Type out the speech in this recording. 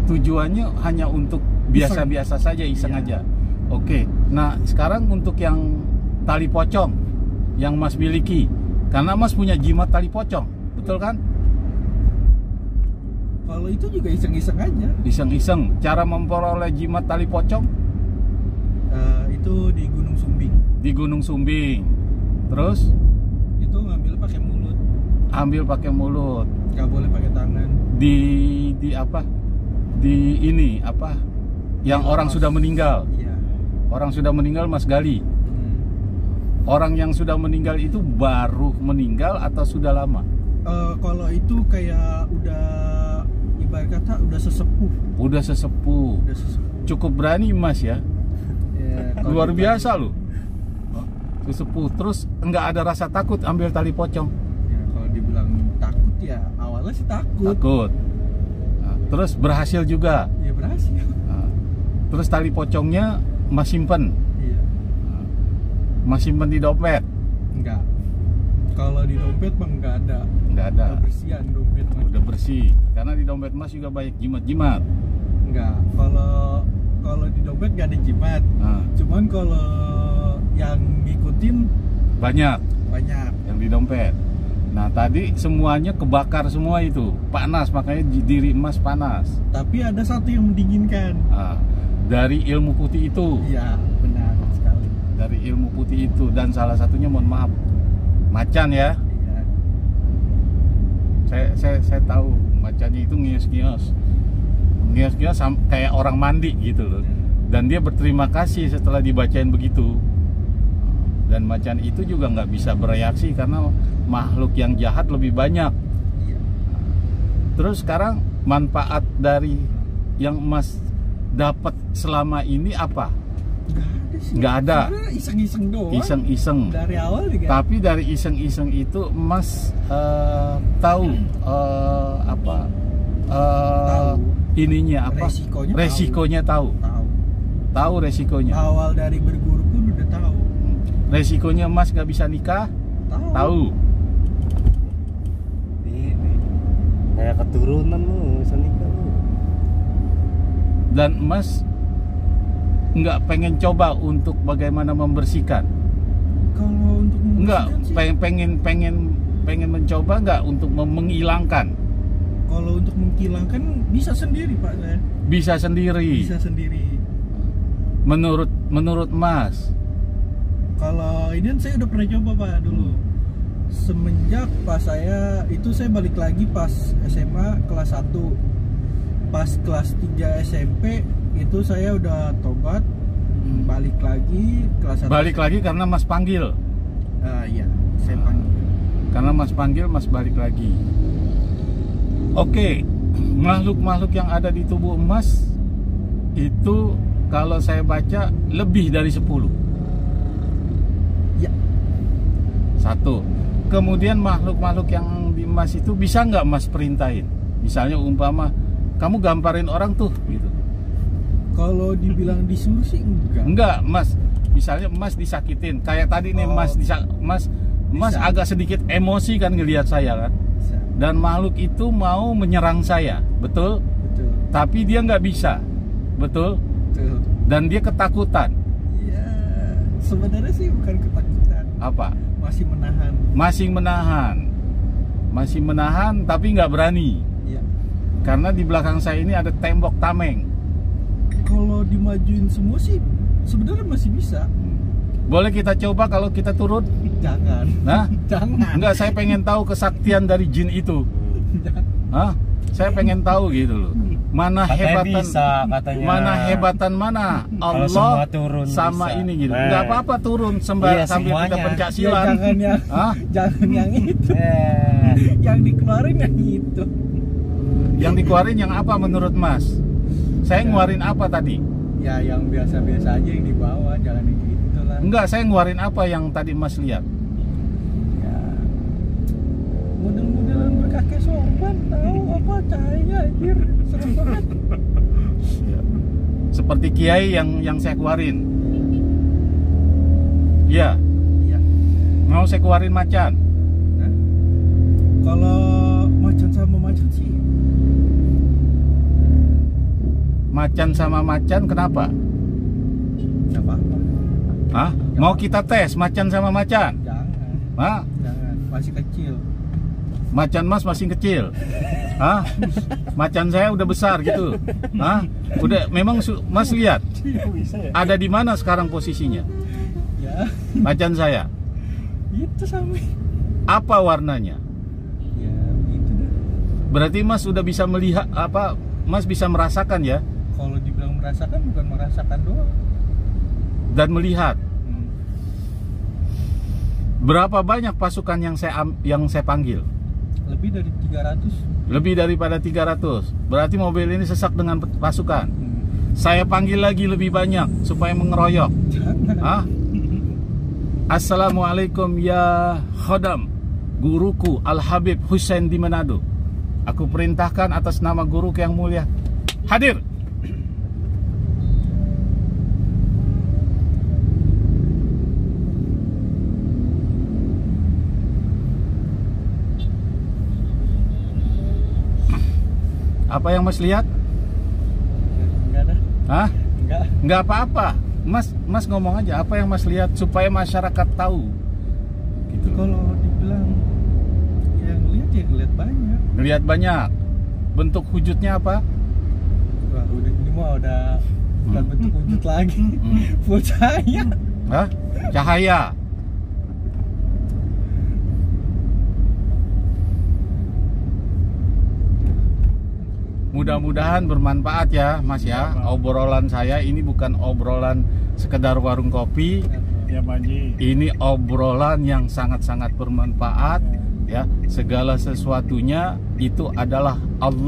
tujuannya hanya untuk biasa-biasa saja, iseng aja. Oke. Nah, sekarang untuk yang tali pocong yang Mas miliki, karena Mas punya jimat tali pocong, betul kan? Kalau itu juga iseng-iseng aja. Iseng-iseng. Cara memperoleh jimat tali pocong? Itu di Gunung Sumbing. Di Gunung Sumbing. Terus? Itu ngambil pakai mulut. Ambil pakai mulut. Nggak boleh pakai tangan. Di apa? Di ini apa? Yang orang sudah meninggal. Iya. Orang sudah meninggal Mas gali. Orang yang sudah meninggal itu baru meninggal atau sudah lama? Kalau itu kayak udah ibarat kata udah sesepuh. Udah sesepuh. Udah sesepuh. Cukup berani Mas ya. Luar biasa loh. Sesepuh. Terus nggak ada rasa takut ambil tali pocong? Ya, kalau dibilang takut ya awalnya sih takut. Takut. Nah, terus berhasil juga. Ya berhasil. Nah, terus tali pocongnya Mas simpen? Iya. Nah, Mas simpen di dompet? Enggak. Kalau di dompet mah nggak ada. Nggak ada. Udah bersihan dompet mah. Udah bersih. Karena di dompet Mas juga banyak jimat-jimat. Enggak. Kalau di dompet nggak ada jimat. Nah, Cuman kalau yang ngikutin banyak banyak. yang di dompet. Nah, tadi semuanya kebakar semua itu. Panas, makanya diri Mas panas. Tapi ada satu yang mendinginkan. Nah, dari ilmu putih itu. Iya, benar sekali. Dari ilmu putih itu. Dan salah satunya, mohon maaf, macan ya. Iya. Saya tahu macannya itu ngios-ngios kayak orang mandi gitu loh. Dan dia berterima kasih setelah dibacain begitu. Dan macan itu juga nggak bisa bereaksi karena makhluk yang jahat lebih banyak. Iya. Terus sekarang manfaat dari yang Mas dapat selama ini apa? Nggak ada. Iseng-iseng doang. Iseng-iseng. Dari awal juga. Tapi dari iseng-iseng itu Mas tahu apa? Tahu. Ininya apa? Resikonya tahu. Tahu resikonya. Awal dari berguru pun udah tahu. Resikonya Mas nggak bisa nikah? Tahu. Nih. Kayak keturunan lu, bisa nikah lu. Dan Mas nggak pengen coba untuk bagaimana membersihkan? Kalau untuk Nggak, membersihkan sih, pengen mencoba nggak untuk menghilangkan? kalau untuk menghilangkan bisa sendiri Pak saya. Bisa sendiri. Bisa sendiri. Menurut Mas? Kalau ini kan saya udah pernah coba Pak dulu. Semenjak pas saya balik lagi pas SMA kelas 1. Pas kelas 3 SMP itu saya udah tobat, balik lagi kelas 1. Balik lagi karena Mas panggil? Iya, saya panggil. Karena Mas panggil, Mas balik lagi. Oke, makhluk-makhluk yang ada di tubuh Mas itu kalau saya baca lebih dari 10. Ya. 1. Kemudian makhluk-makhluk yang di Mas itu bisa nggak Mas perintahin? Misalnya umpama kamu gamparin orang tuh gitu. Kalau dibilang disuruh sih enggak. Enggak, Mas. Misalnya Mas disakitin, kayak tadi nih Mas agak sedikit emosi kan ngelihat saya kan. Bisa. Dan makhluk itu mau menyerang saya, betul? Betul. Tapi dia nggak bisa, betul? Betul. Dan dia ketakutan. Ya, sebenarnya sih bukan ketakutan. Apa? Masih menahan. Masih menahan, tapi nggak berani. Iya. Karena di belakang saya ini ada tembok tameng. Kalau dimajuin semua sih sebenarnya masih bisa. Boleh kita coba kalau kita turun? Jangan. Nah, Jangan. enggak, saya pengen tahu kesaktian dari jin itu. Hah? Saya pengen tahu gitu loh. Mana Katanya hebatan bisa, katanya. Mana hebatan mana Kalau Allah semua turun sama bisa. ini gitu. Nah. Enggak apa-apa turun sambil Iya, kita semuanya. pencak Ya, silat. jangan yang Hah? jangan yang itu. Eh. Yang dikeluarin yang itu. Yang dikeluarin yang apa menurut Mas? Saya ngeluarin apa tadi? Ya yang biasa-biasa aja yang dibawa, jangan yang gitu lah. Enggak, saya ngeluarin apa yang tadi Mas lihat? Ya. Model-modelan berkakek sorban, tahu apa cahaya anjir. Serem banget. Ya. Seperti kiai yang saya keluarin. Iya, Iya. mau saya keluarin macan. Hah? Kalau macan sama macan sih Macan sama macan kenapa? Nggak apa-apa. Hah? Mau kita tes macan sama macan? Jangan. Hah? Jangan. Masih kecil. Macan Mas masih kecil. Hah? Macan saya udah besar gitu. Hah? Udah memang Mas lihat Bisa ya? ada di mana sekarang posisinya? Ya. Macan saya. Itu sama. Apa warnanya? Ya begitu deh. Berarti Mas sudah bisa melihat apa? Mas bisa merasakan ya Kalau dibilang merasakan bukan merasakan doang. dan melihat. Hmm. Berapa banyak pasukan yang saya panggil? Lebih dari 300. Lebih daripada 300. Berarti mobil ini sesak dengan pasukan. Hmm. Saya panggil lagi lebih banyak supaya mengeroyok. Jangan. Hah? Assalamualaikum ya khodam, guruku Al-Habib Hussein di Manado. Aku perintahkan atas nama guruku yang mulia, hadir. Apa yang Mas lihat? Enggak ada. Hah? Enggak. Nggak apa-apa. Mas ngomong aja apa yang Mas lihat supaya masyarakat tahu. Gitu. Kalau dibilang yang lihat ya ngeliat banyak. Ngelihat banyak. Bentuk wujudnya apa? Wah, udah ini mah udah bukan bentuk wujud lagi. Hmm. Full cahaya. Hah? Cahaya. Mudah-mudahan bermanfaat ya Mas ya. Obrolan saya ini bukan obrolan sekedar warung kopi. Ya Panji. Ini obrolan yang sangat-sangat bermanfaat ya. Segala sesuatunya itu adalah Allah.